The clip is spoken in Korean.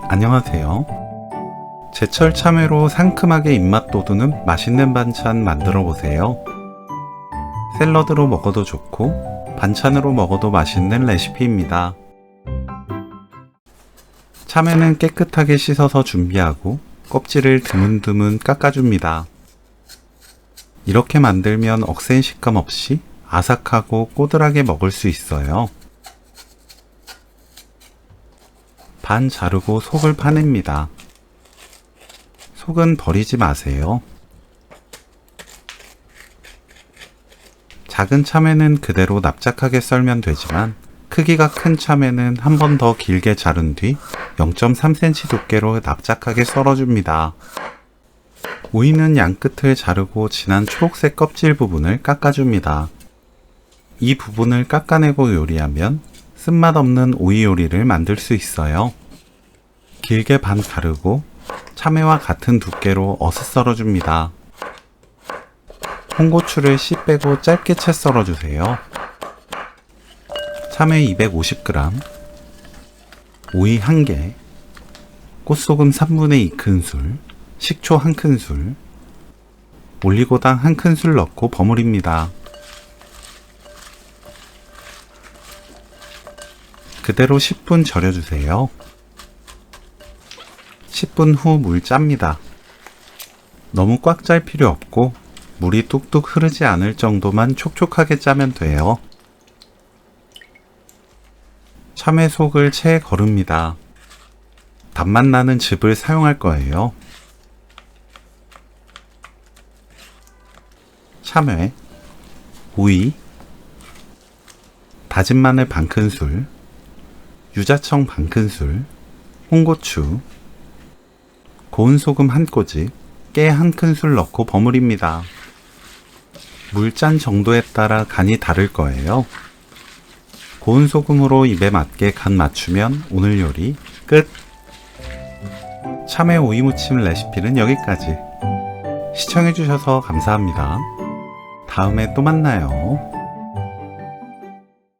안녕하세요. 제철 참외로 상큼하게 입맛 돋우는 맛있는 반찬 만들어 보세요. 샐러드로 먹어도 좋고 반찬으로 먹어도 맛있는 레시피입니다. 참외는 깨끗하게 씻어서 준비하고 껍질을 드문드문 깎아줍니다. 이렇게 만들면 억센 식감 없이 아삭하고 꼬들하게 먹을 수 있어요. 반 자르고 속을 파냅니다. 속은 버리지 마세요. 작은 참외는 그대로 납작하게 썰면 되지만 크기가 큰 참외는 한 번 더 길게 자른 뒤 0.3cm 두께로 납작하게 썰어줍니다. 오이는 양끝을 자르고 진한 초록색 껍질 부분을 깎아줍니다. 이 부분을 깎아내고 요리하면 쓴맛 없는 오이 요리를 만들 수 있어요. 길게 반 가르고 참외와 같은 두께로 어슷 썰어줍니다. 홍고추를 씨 빼고 짧게 채 썰어주세요. 참외 250g, 오이 1개, 꽃소금 3분의 2큰술, 식초 1큰술, 올리고당 1큰술 넣고 버무립니다. 그대로 10분 절여주세요. 10분 후 물 짭니다. 너무 꽉 짤 필요 없고 물이 뚝뚝 흐르지 않을 정도만 촉촉하게 짜면 돼요. 참외 속을 체에 거릅니다. 단맛 나는 즙을 사용할 거예요. 참외, 오이, 다진 마늘 반큰술, 유자청 반큰술, 홍고추, 고운 소금 1꼬집, 깨 1큰술 넣고 버무립니다. 물 짠 정도에 따라 간이 다를 거예요. 고운 소금으로 입에 맞게 간 맞추면 오늘 요리 끝! 참외 오이 무침 레시피는 여기까지. 시청해주셔서 감사합니다. 다음에 또 만나요.